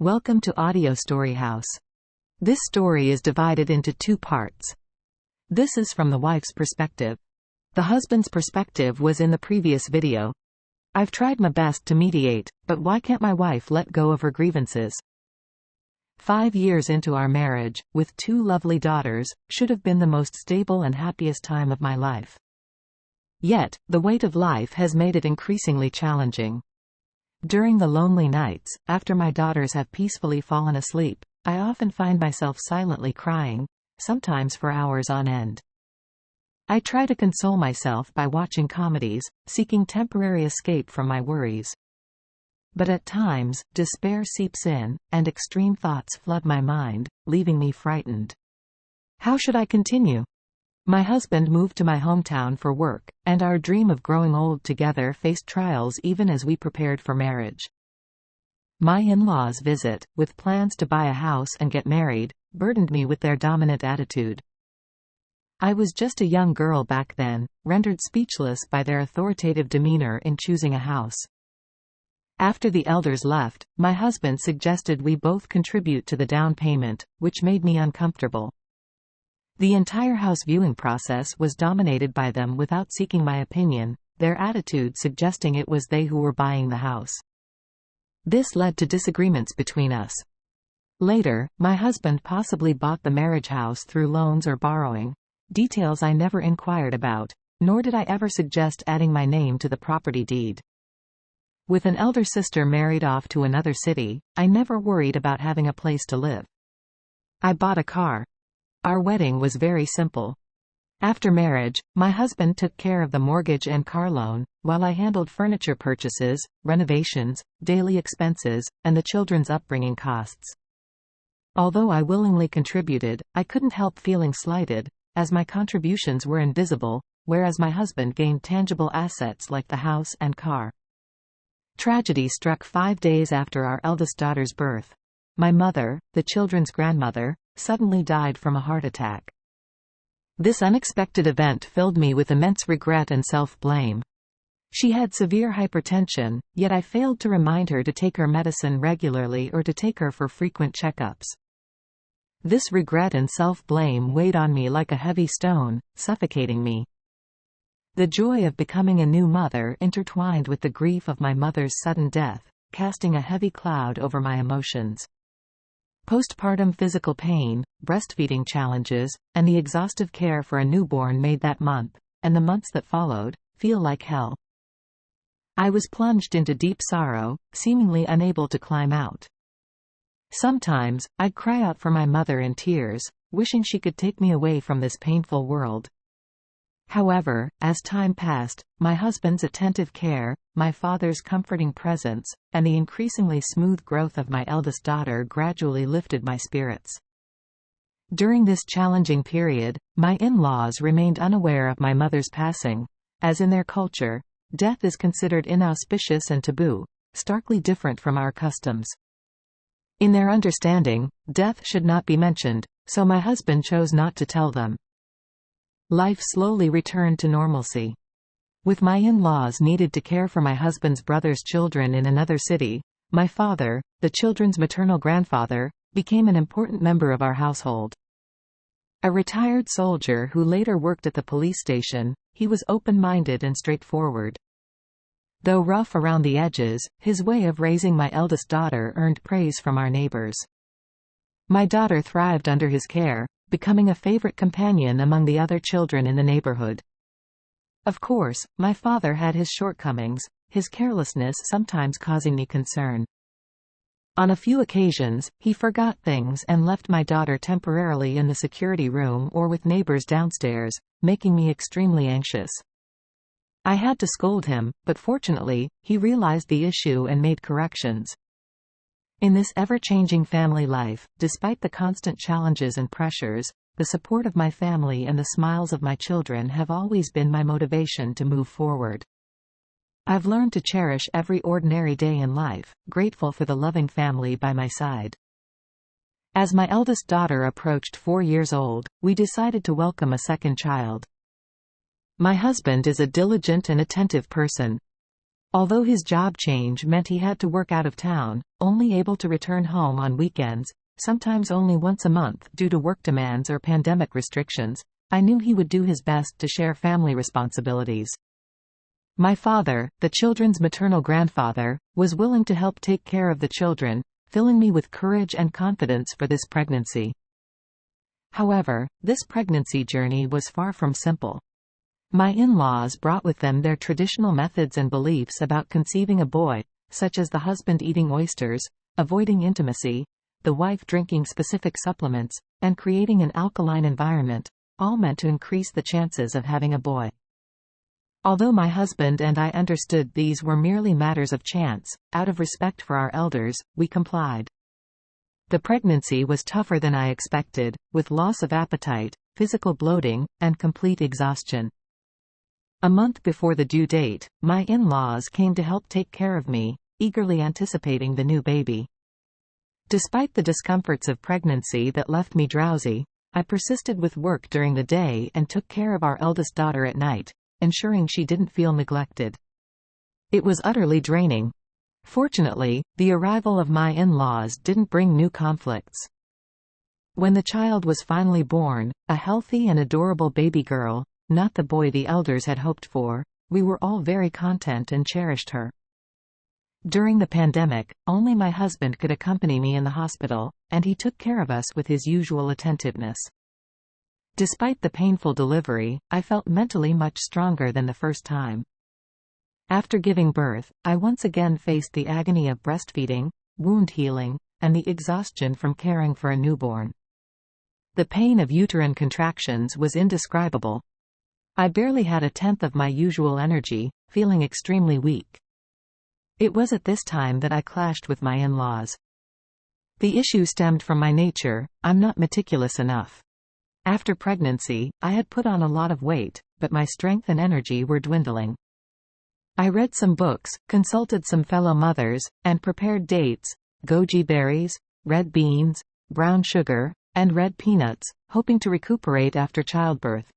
Welcome to Audio Story House. This story is divided into two parts. This is from the wife's perspective. The husband's perspective was in the previous video. I've tried my best to mediate, but why can't my wife let go of her grievances? 5 years into our marriage, with 2 lovely daughters, should have been the most stable and happiest time of my life. Yet, the weight of life has made it increasingly challenging. During the lonely nights, after my daughters have peacefully fallen asleep, I often find myself silently crying, sometimes for hours on end. I try to console myself by watching comedies, seeking temporary escape from my worries. But at times, despair seeps in, and extreme thoughts flood my mind, leaving me frightened. How should I continue? My husband moved to my hometown for work, and our dream of growing old together faced trials even as we prepared for marriage. My in-laws' visit, with plans to buy a house and get married, burdened me with their dominant attitude. I was just a young girl back then, rendered speechless by their authoritative demeanor in choosing a house. After the elders left, my husband suggested we both contribute to the down payment, which made me uncomfortable. The entire house viewing process was dominated by them without seeking my opinion, their attitude suggesting it was they who were buying the house. This led to disagreements between us. Later, my husband possibly bought the marriage house through loans or borrowing, details I never inquired about, nor did I ever suggest adding my name to the property deed. With an elder sister married off to another city, I never worried about having a place to live. I bought a car. Our wedding was very simple. After marriage, my husband took care of the mortgage and car loan, while I handled furniture purchases, renovations, daily expenses, and the children's upbringing costs. Although I willingly contributed, I couldn't help feeling slighted, as my contributions were invisible, whereas my husband gained tangible assets like the house and car. Tragedy struck 5 days after our eldest daughter's birth. My mother, the children's grandmother, suddenly died from a heart attack. This unexpected event filled me with immense regret and self-blame. She had severe hypertension, yet I failed to remind her to take her medicine regularly or to take her for frequent checkups. This regret and self-blame weighed on me like a heavy stone, suffocating me. The joy of becoming a new mother intertwined with the grief of my mother's sudden death, casting a heavy cloud over my emotions. Postpartum physical pain, breastfeeding challenges, and the exhaustive care for a newborn made that month, and the months that followed, feel like hell. I was plunged into deep sorrow, seemingly unable to climb out. Sometimes, I'd cry out for my mother in tears, wishing she could take me away from this painful world. However, as time passed, my husband's attentive care, my father's comforting presence, and the increasingly smooth growth of my eldest daughter gradually lifted my spirits. During this challenging period, my in-laws remained unaware of my mother's passing, as in their culture, death is considered inauspicious and taboo, starkly different from our customs. In their understanding, death should not be mentioned, so my husband chose not to tell them. Life slowly returned to normalcy. With my in-laws needed to care for my husband's brother's children in another city, my father, the children's maternal grandfather, became an important member of our household. A retired soldier who later worked at the police station, he was open-minded and straightforward. Though rough around the edges, his way of raising my eldest daughter earned praise from our neighbors. My daughter thrived under his care, becoming a favorite companion among the other children in the neighborhood. Of course, my father had his shortcomings, his carelessness sometimes causing me concern. On a few occasions, he forgot things and left my daughter temporarily in the security room or with neighbors downstairs, making me extremely anxious. I had to scold him, but fortunately, he realized the issue and made corrections. In this ever-changing family life, despite the constant challenges and pressures, the support of my family and the smiles of my children have always been my motivation to move forward. I've learned to cherish every ordinary day in life, grateful for the loving family by my side. As my eldest daughter approached 4 years old, we decided to welcome a second child. My husband is a diligent and attentive person. Although his job change meant he had to work out of town, only able to return home on weekends, sometimes only once a month due to work demands or pandemic restrictions, I knew he would do his best to share family responsibilities. My father, the children's maternal grandfather, was willing to help take care of the children, filling me with courage and confidence for this pregnancy. However, this pregnancy journey was far from simple. My in-laws brought with them their traditional methods and beliefs about conceiving a boy, such as the husband eating oysters, avoiding intimacy, the wife drinking specific supplements, and creating an alkaline environment, all meant to increase the chances of having a boy. Although my husband and I understood these were merely matters of chance, out of respect for our elders, we complied. The pregnancy was tougher than I expected, with loss of appetite, physical bloating, and complete exhaustion. A month before the due date, my in-laws came to help take care of me, eagerly anticipating the new baby. Despite the discomforts of pregnancy that left me drowsy, I persisted with work during the day and took care of our eldest daughter at night, ensuring she didn't feel neglected. It was utterly draining. Fortunately, the arrival of my in-laws didn't bring new conflicts. When the child was finally born, a healthy and adorable baby girl, not the boy the elders had hoped for, we were all very content and cherished her. During the pandemic, only my husband could accompany me in the hospital, and he took care of us with his usual attentiveness. Despite the painful delivery, I felt mentally much stronger than the first time. After giving birth, I once again faced the agony of breastfeeding, wound healing, and the exhaustion from caring for a newborn. The pain of uterine contractions was indescribable. I barely had a tenth of my usual energy, feeling extremely weak. It was at this time that I clashed with my in-laws. The issue stemmed from my nature: I'm not meticulous enough. After pregnancy, I had put on a lot of weight, but my strength and energy were dwindling. I read some books, consulted some fellow mothers, and prepared dates, goji berries, red beans, brown sugar, and red peanuts, hoping to recuperate after childbirth.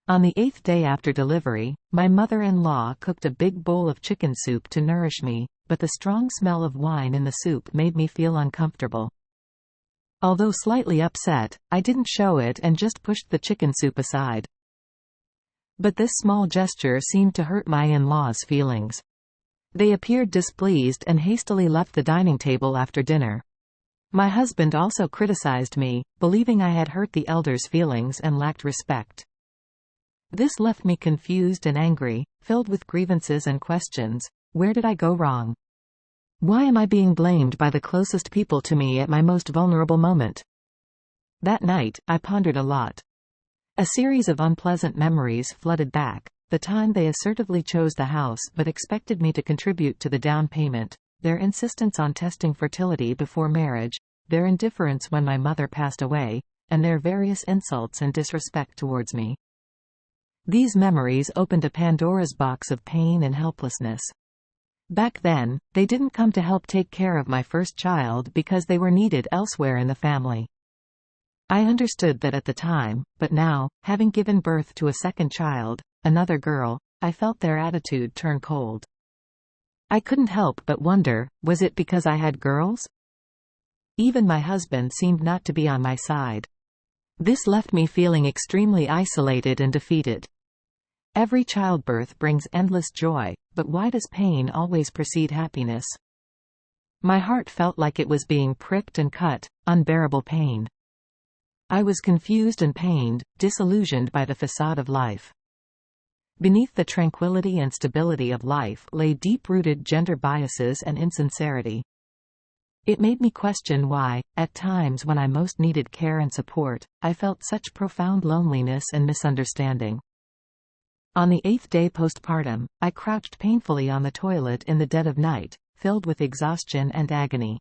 On the 8th day after delivery, my mother-in-law cooked a big bowl of chicken soup to nourish me, but the strong smell of wine in the soup made me feel uncomfortable. Although slightly upset, I didn't show it and just pushed the chicken soup aside. But this small gesture seemed to hurt my in-laws' feelings. They appeared displeased and hastily left the dining table after dinner. My husband also criticized me, believing I had hurt the elders' feelings and lacked respect. This left me confused and angry, filled with grievances and questions. Where did I go wrong? Why am I being blamed by the closest people to me at my most vulnerable moment? That night, I pondered a lot. A series of unpleasant memories flooded back: the time they assertively chose the house but expected me to contribute to the down payment, their insistence on testing fertility before marriage, their indifference when my mother passed away, and their various insults and disrespect towards me. These memories opened a Pandora's box of pain and helplessness. Back then, they didn't come to help take care of my first child because they were needed elsewhere in the family. I understood that at the time, but now, having given birth to a second child, another girl, I felt their attitude turn cold. I couldn't help but wonder, was it because I had girls? Even my husband seemed not to be on my side. This left me feeling extremely isolated and defeated. Every childbirth brings endless joy, but why does pain always precede happiness? My heart felt like it was being pricked and cut, unbearable pain. I was confused and pained, disillusioned by the facade of life. Beneath the tranquility and stability of life lay deep-rooted gender biases and insincerity. It made me question why, at times when I most needed care and support, I felt such profound loneliness and misunderstanding. On the 8th day postpartum, I crouched painfully on the toilet in the dead of night, filled with exhaustion and agony.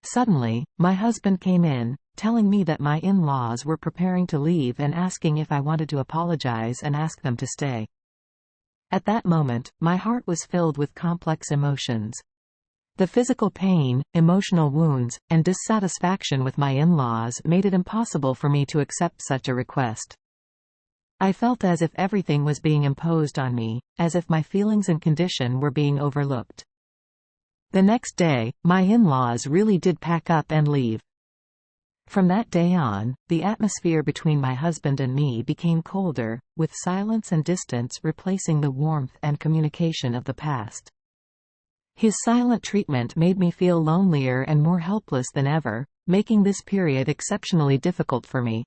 Suddenly, my husband came in, telling me that my in-laws were preparing to leave and asking if I wanted to apologize and ask them to stay. At that moment, my heart was filled with complex emotions. The physical pain, emotional wounds, and dissatisfaction with my in-laws made it impossible for me to accept such a request. I felt as if everything was being imposed on me, as if my feelings and condition were being overlooked. The next day, my in-laws really did pack up and leave. From that day on, the atmosphere between my husband and me became colder, with silence and distance replacing the warmth and communication of the past. His silent treatment made me feel lonelier and more helpless than ever, making this period exceptionally difficult for me.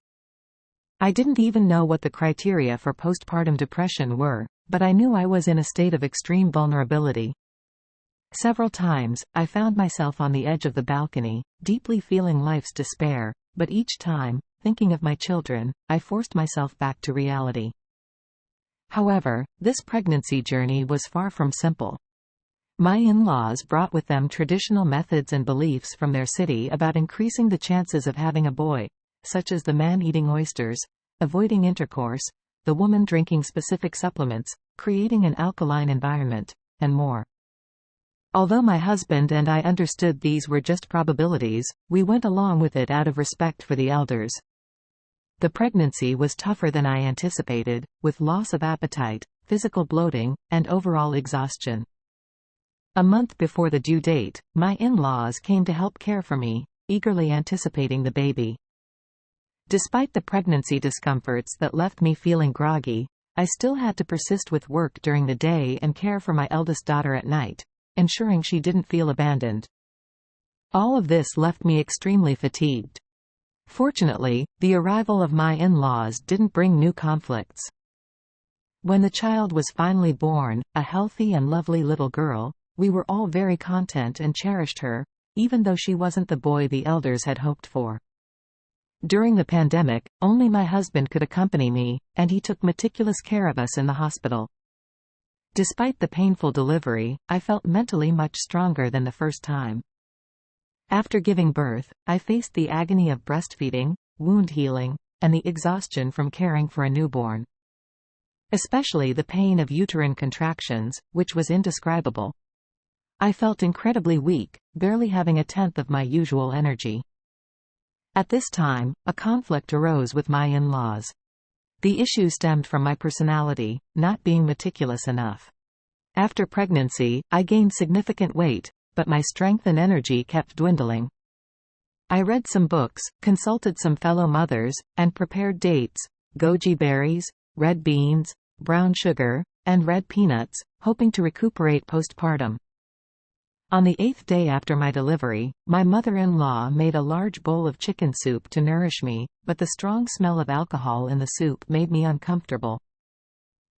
I didn't even know what the criteria for postpartum depression were, but I knew I was in a state of extreme vulnerability. Several times, I found myself on the edge of the balcony, deeply feeling life's despair, but each time, thinking of my children, I forced myself back to reality. However, this pregnancy journey was far from simple. My in-laws brought with them traditional methods and beliefs from their city about increasing the chances of having a boy, such as the man eating oysters, avoiding intercourse, the woman drinking specific supplements, creating an alkaline environment, and more. Although my husband and I understood these were just probabilities, we went along with it out of respect for the elders. The pregnancy was tougher than I anticipated, with loss of appetite, physical bloating, and overall exhaustion. A month before the due date, my in-laws came to help care for me, eagerly anticipating the baby. Despite the pregnancy discomforts that left me feeling groggy, I still had to persist with work during the day and care for my eldest daughter at night, ensuring she didn't feel abandoned. All of this left me extremely fatigued. Fortunately, the arrival of my in-laws didn't bring new conflicts. When the child was finally born, a healthy and lovely little girl, we were all very content and cherished her, even though she wasn't the boy the elders had hoped for. During the pandemic, only my husband could accompany me, and he took meticulous care of us in the hospital. Despite the painful delivery, I felt mentally much stronger than the first time. After giving birth, I faced the agony of breastfeeding, wound healing, and the exhaustion from caring for a newborn. Especially the pain of uterine contractions, which was indescribable. I felt incredibly weak, barely having a tenth of my usual energy. At this time, a conflict arose with my in-laws. The issue stemmed from my personality, not being meticulous enough. After pregnancy, I gained significant weight, but my strength and energy kept dwindling. I read some books, consulted some fellow mothers, and prepared dates, goji berries, red beans, brown sugar, and red peanuts, hoping to recuperate postpartum. On the 8th day after my delivery, my mother-in-law made a large bowl of chicken soup to nourish me, but the strong smell of alcohol in the soup made me uncomfortable.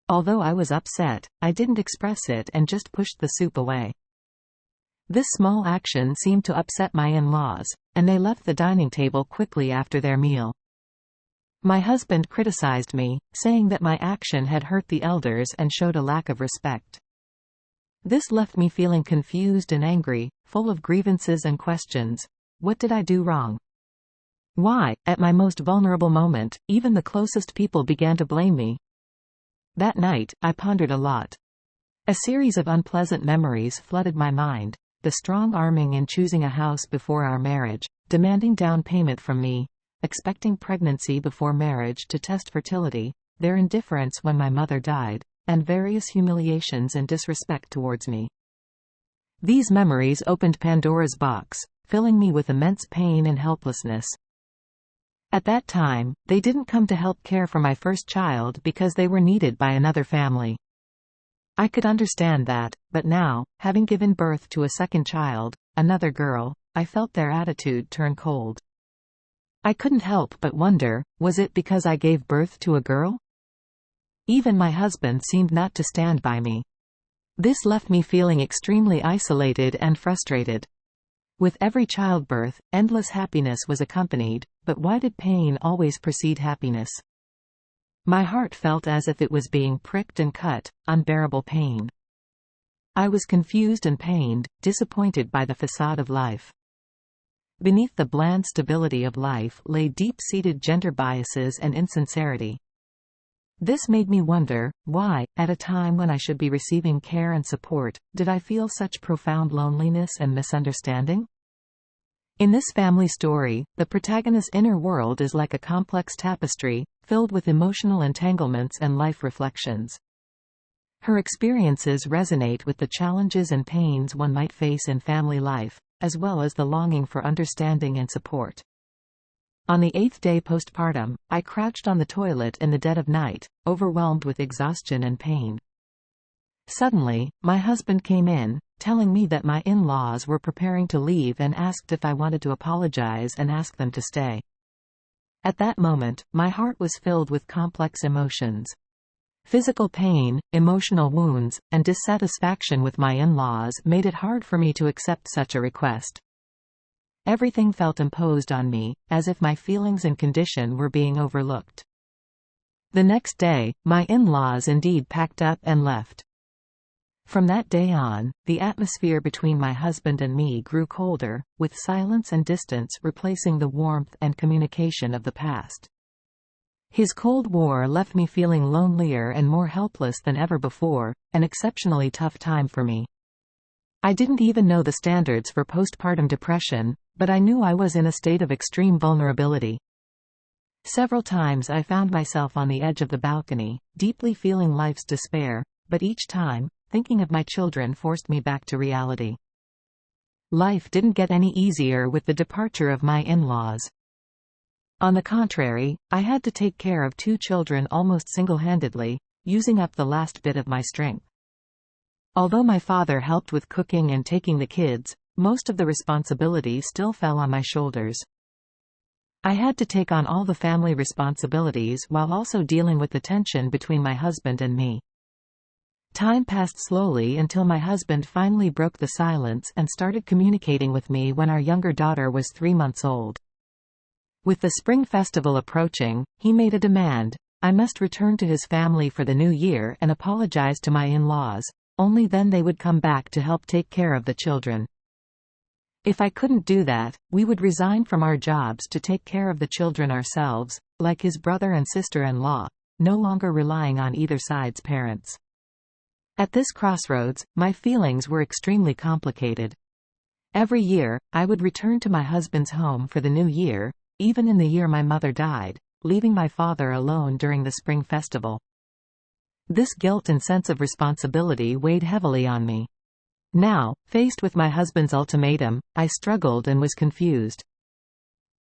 Although I was upset, I didn't express it and just pushed the soup away. This small action seemed to upset my in-laws, and they left the dining table quickly after their meal. My husband criticized me, saying that my action had hurt the elders and showed a lack of respect. This left me feeling confused and angry, full of grievances and questions. What did I do wrong? Why, at my most vulnerable moment, even the closest people began to blame me? That night, I pondered a lot. A series of unpleasant memories flooded my mind. The strong arming in choosing a house before our marriage, demanding down payment from me, expecting pregnancy before marriage to test fertility, their indifference when my mother died, and various humiliations and disrespect towards me. These memories opened Pandora's box, filling me with immense pain and helplessness. At that time, they didn't come to help care for my first child because they were needed by another family. I could understand that, but now, having given birth to a second child, another girl, I felt their attitude turn cold. I couldn't help but wonder, was it because I gave birth to a girl? Even my husband seemed not to stand by me. This left me feeling extremely isolated and frustrated. With every childbirth, endless happiness was accompanied, but why did pain always precede happiness? My heart felt as if it was being pricked and cut, unbearable pain. I was confused and pained, disappointed by the facade of life. Beneath the bland stability of life lay deep-seated gender biases and insincerity. This made me wonder, why, at a time when I should be receiving care and support, did I feel such profound loneliness and misunderstanding? In this family story, the protagonist's inner world is like a complex tapestry, filled with emotional entanglements and life reflections. Her experiences resonate with the challenges and pains one might face in family life, as well as the longing for understanding and support. On the 8th day postpartum, I crouched on the toilet in the dead of night, overwhelmed with exhaustion and pain. Suddenly, my husband came in, telling me that my in-laws were preparing to leave and asked if I wanted to apologize and ask them to stay. At that moment, my heart was filled with complex emotions. Physical pain, emotional wounds, and dissatisfaction with my in-laws made it hard for me to accept such a request. Everything felt imposed on me, as if my feelings and condition were being overlooked. The next day, my in-laws indeed packed up and left. From that day on, the atmosphere between my husband and me grew colder, with silence and distance replacing the warmth and communication of the past. His Cold War left me feeling lonelier and more helpless than ever before, an exceptionally tough time for me. I didn't even know the standards for postpartum depression, but I knew I was in a state of extreme vulnerability. Several times I found myself on the edge of the balcony, deeply feeling life's despair, but each time, thinking of my children forced me back to reality. Life didn't get any easier with the departure of my in-laws. On the contrary, I had to take care of 2 children almost single-handedly, using up the last bit of my strength. Although my father helped with cooking and taking the kids, most of the responsibility still fell on my shoulders. I had to take on all the family responsibilities while also dealing with the tension between my husband and me. Time passed slowly until my husband finally broke the silence and started communicating with me when our younger daughter was 3 months old. With the Spring Festival approaching, he made a demand. I must return to his family for the new year and apologize to my in-laws. Only then they would come back to help take care of the children. If I couldn't do that, we would resign from our jobs to take care of the children ourselves, like his brother and sister-in-law, no longer relying on either side's parents. At this crossroads, my feelings were extremely complicated. Every year, I would return to my husband's home for the new year, even in the year my mother died, leaving my father alone during the Spring Festival. This guilt and sense of responsibility weighed heavily on me. Now, faced with my husband's ultimatum, I struggled and was confused.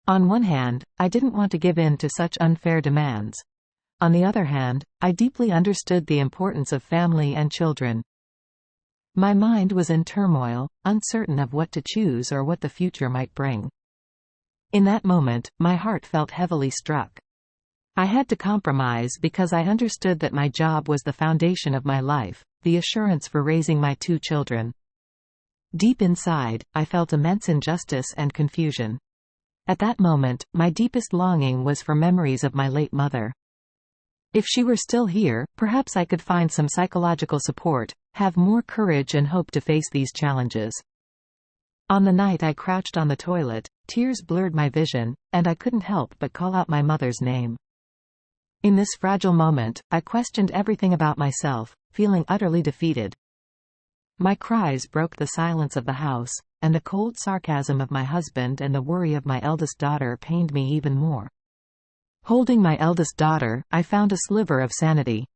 On one hand, I didn't want to give in to such unfair demands. On the other hand, I deeply understood the importance of family and children. My mind was in turmoil, uncertain of what to choose or what the future might bring. In that moment, my heart felt heavily struck. I had to compromise because I understood that my job was the foundation of my life, the assurance for raising my 2 children. Deep inside, I felt immense injustice and confusion. At that moment, my deepest longing was for memories of my late mother. If she were still here, perhaps I could find some psychological support, have more courage and hope to face these challenges. On the night I crouched on the toilet, tears blurred my vision, and I couldn't help but call out my mother's name. In this fragile moment, I questioned everything about myself, feeling utterly defeated. My cries broke the silence of the house, and the cold sarcasm of my husband and the worry of my eldest daughter pained me even more. Holding my eldest daughter, I found a sliver of sanity.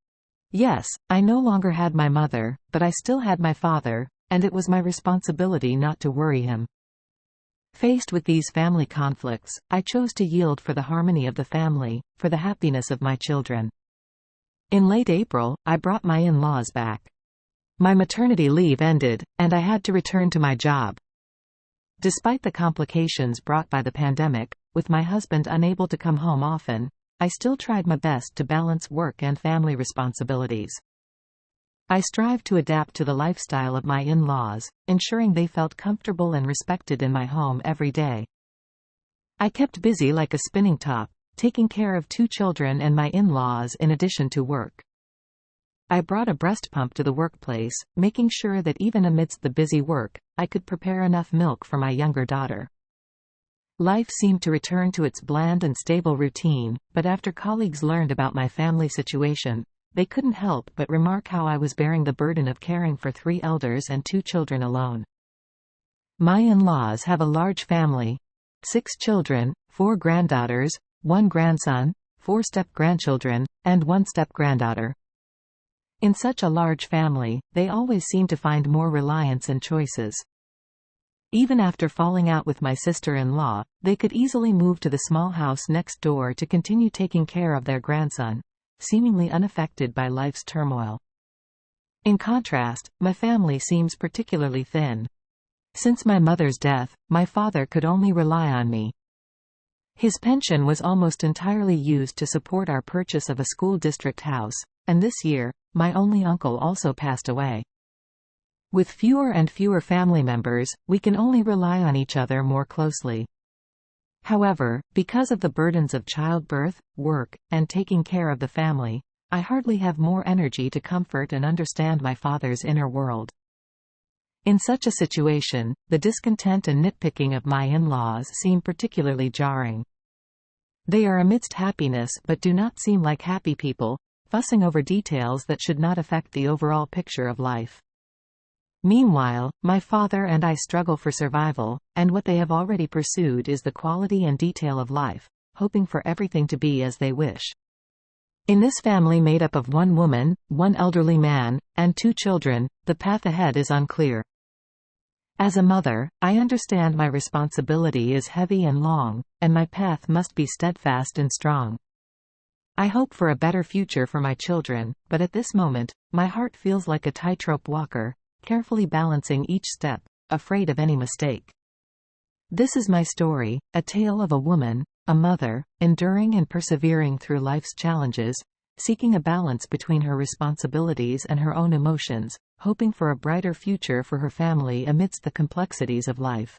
Yes, I no longer had my mother, but I still had my father, and it was my responsibility not to worry him. Faced with these family conflicts, I chose to yield for the harmony of the family, for the happiness of my children. In late April, I brought my in-laws back. My maternity leave ended, and I had to return to my job. Despite the complications brought by the pandemic, with my husband unable to come home often, I still tried my best to balance work and family responsibilities. I strived to adapt to the lifestyle of my in-laws, ensuring they felt comfortable and respected in my home every day. I kept busy like a spinning top, taking care of 2 children and my in-laws in addition to work. I brought a breast pump to the workplace, making sure that even amidst the busy work, I could prepare enough milk for my younger daughter. Life seemed to return to its bland and stable routine, but after colleagues learned about my family situation, they couldn't help but remark how I was bearing the burden of caring for 3 elders and 2 children alone. My in-laws have a large family: 6 children, 4 granddaughters, 1 grandson, 4 step-grandchildren, and 1 step-granddaughter. In such a large family, they always seem to find more reliance and choices. Even after falling out with my sister-in-law, they could easily move to the small house next door to continue taking care of their grandson, seemingly unaffected by life's turmoil. In contrast, my family seems particularly thin. Since my mother's death, my father could only rely on me. His pension was almost entirely used to support our purchase of a school district house, and this year, my only uncle also passed away. With fewer and fewer family members, we can only rely on each other more closely. However, because of the burdens of childbirth, work, and taking care of the family, I hardly have more energy to comfort and understand my father's inner world. In such a situation, the discontent and nitpicking of my in-laws seem particularly jarring. They are amidst happiness but do not seem like happy people, fussing over details that should not affect the overall picture of life. Meanwhile, my father and I struggle for survival, and what they have already pursued is the quality and detail of life, hoping for everything to be as they wish. In this family made up of 1 woman, 1 elderly man, and 2 children, the path ahead is unclear. As a mother, I understand my responsibility is heavy and long, and my path must be steadfast and strong. I hope for a better future for my children, but at this moment, my heart feels like a tightrope walker, carefully balancing each step, afraid of any mistake. This is my story, a tale of a woman, a mother, enduring and persevering through life's challenges, seeking a balance between her responsibilities and her own emotions, hoping for a brighter future for her family amidst the complexities of life.